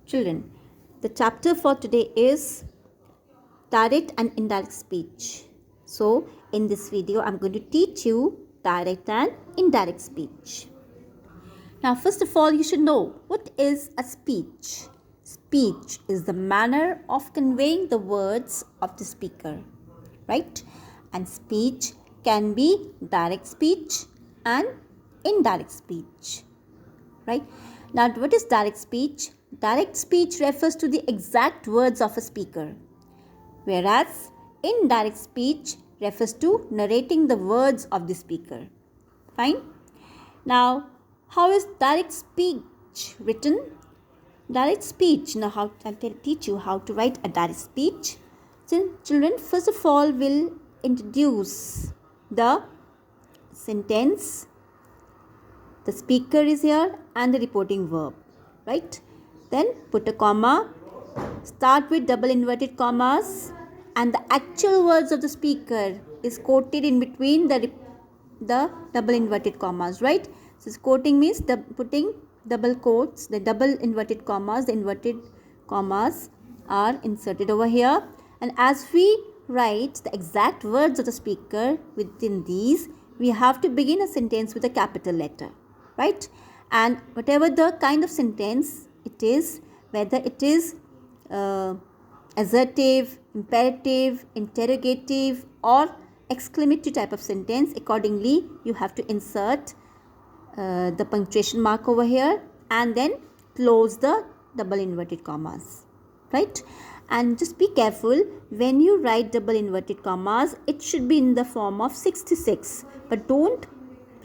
Children, the chapter for today is direct and indirect speech. So, in this video, I'm going to teach you direct and indirect speech. Now, first of all, you should know what is a speech. Speech is the manner of conveying the words of the speaker, right? And speech can be direct speech and indirect speech, right? Now, what is direct speech? Direct speech refers to the exact words of a speaker, whereas indirect speech refers to narrating the words of the speaker. Fine? Now, how is direct speech written? Direct speech. Now, I'll teach you how to write a direct speech. So, children, first of all, we'll introduce the sentence. The speaker is here and the reporting verb, right? Then put a comma, start with double inverted commas, and the actual words of the speaker is quoted in between the double inverted commas, right? So quoting means putting double quotes, the double inverted commas, the inverted commas are inserted over here. And as we write the exact words of the speaker within these, we have to begin a sentence with a capital letter, right? And whatever the kind of sentence it is, whether it is assertive, imperative, interrogative, or exclamatory type of sentence, accordingly you have to insert the punctuation mark over here and then close the double inverted commas, right? And just be careful when you write double inverted commas, it should be in the form of 66, but don't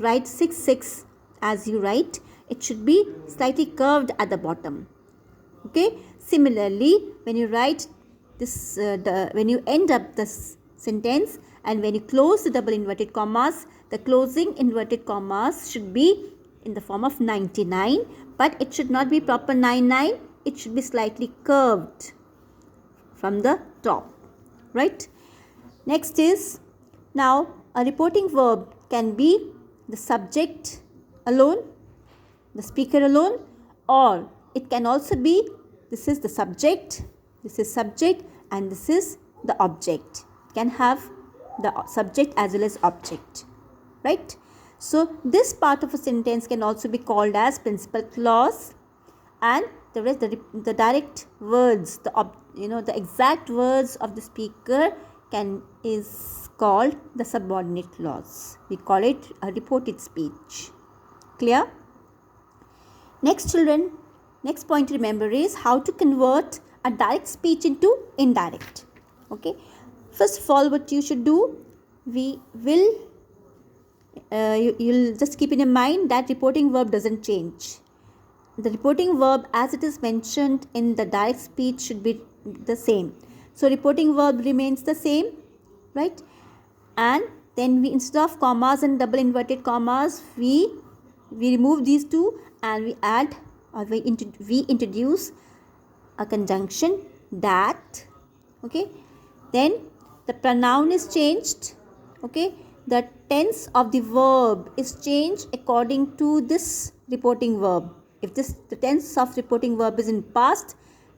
write 66 as you write. It should be slightly curved at the bottom. Okay. Similarly, when you write this, when you end up this sentence and when you close the double inverted commas, the closing inverted commas should be in the form of 99, but it should not be proper 99. It should be slightly curved from the top, right? Next is, now a reporting verb can be the subject alone, the speaker alone, or it can also be, this is the subject, this is subject, and this is the object. It can have the subject as well as object, right? So this part of a sentence can also be called as principal clause, and the rest, the direct words, the exact words of the speaker is called the subordinate clause. We call it a reported speech. Clear? Next, children, next point to remember is how to convert a direct speech into indirect. Okay. First of all, what you should do, you'll just keep in mind that reporting verb doesn't change. The reporting verb as it is mentioned in the direct speech should be the same. So reporting verb remains the same, right? And then we, instead of commas and double inverted commas, we remove these two and we add, or we introduce a conjunction that. Okay. Then the pronoun is changed. Okay. The tense of the verb is changed according to this reporting verb. If the tense of reporting verb is in past,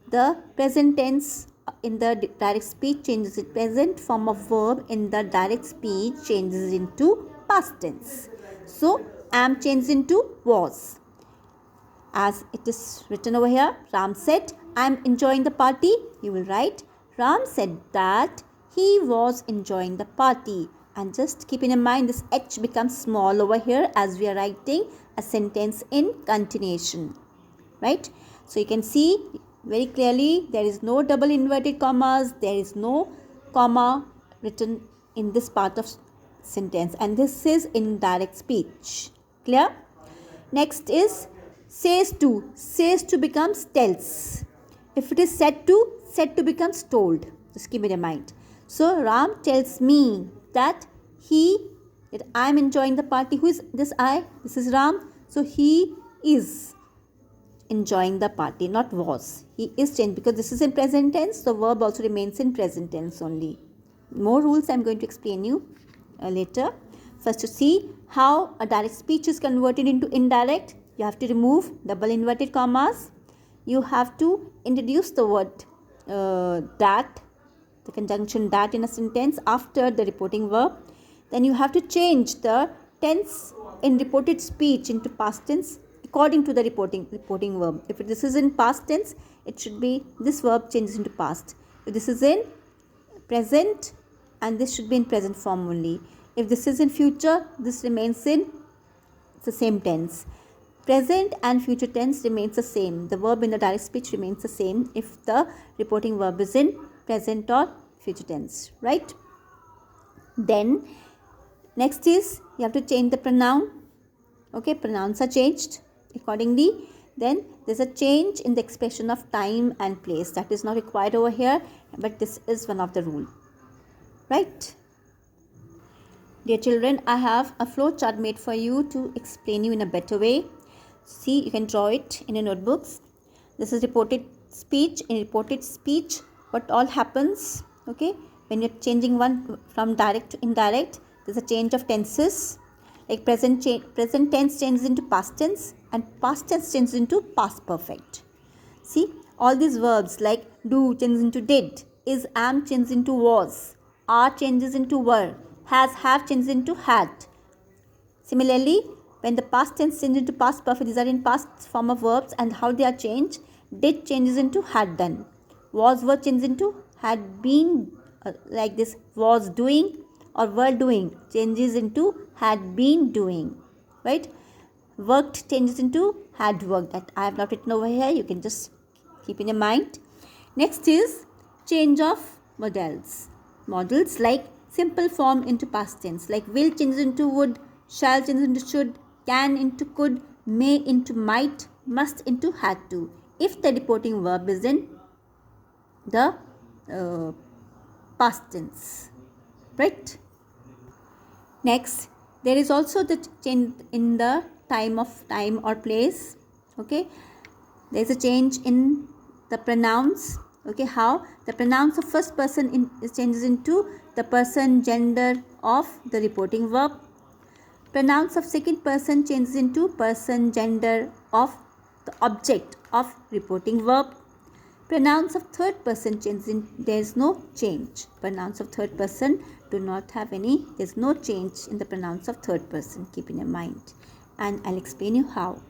the present tense in the direct speech changes it. Present form of verb in the direct speech changes into past tense. So am changes into was. As it is written over here, Ram said, I am enjoying the party. You will write, Ram said that he was enjoying the party. And just keeping in mind this H becomes small over here as we are writing a sentence in continuation, right? So you can see very clearly there is no double inverted commas, there is no comma written in this part of sentence, and this is indirect speech. Clear? Next is says to. Says to becomes tells. If it is said to becomes told. Just keep it in mind. So Ram tells me that I am enjoying the party. Who is this I? This is Ram. So he is enjoying the party, not was. He is changed because this is in present tense. So verb also remains in present tense only. More rules I am going to explain you later. First, to see how a direct speech is converted into indirect, you have to remove double inverted commas. you have to introduce the word that, the conjunction that in a sentence after the reporting verb. Then you have to change the tense in reported speech into past tense according to the reporting verb. If this is in past tense, it should be this verb changes into past. If this is in present, and this should be in present form only. If this is in future, this remains in the same tense. Present and future tense remains the same. The verb in the direct speech remains the same if the reporting verb is in present or future tense, right? Then next is you have to change the pronoun. Okay, pronouns are changed accordingly. Then there's a change in the expression of time and place. That is not required over here, but this is one of the rule, right? Dear children, I have a flow chart made for you to explain you in a better way. See, you can draw it in your notebooks. This is reported speech. In reported speech, what all happens, okay, when you're changing one from direct to indirect, there's a change of tenses. Like present tense changes into past tense and past tense changes into past perfect. See, all these verbs like do changes into did, is, am changes into was, are changes into were, has, have changes into had. Similarly, when the past tense changes into past perfect, these are in past form of verbs, and how they are changed. Did changes into had done. Was, were changes into had been, like this, was doing or were doing changes into had been doing, right? Worked changes into had worked. That I have not written over here. You can just keep in your mind. Next is change of modals. Modals like simple form into past tense, like will changes into would, shall changes into should, can into could, may into might, must into had to, if the reporting verb is in the past tense, right? Next, there is also the change in the time or place. Okay, there is a change in the pronouns. Okay, how the pronouns of first person changes into the person gender of the reporting verb. Pronouns of second person changes into person gender of the object of reporting verb. Pronouns of third person changes in, there is no change. Pronouns of third person do not have any, there is no change in the pronouns of third person. Keep in your mind, and I'll explain you how.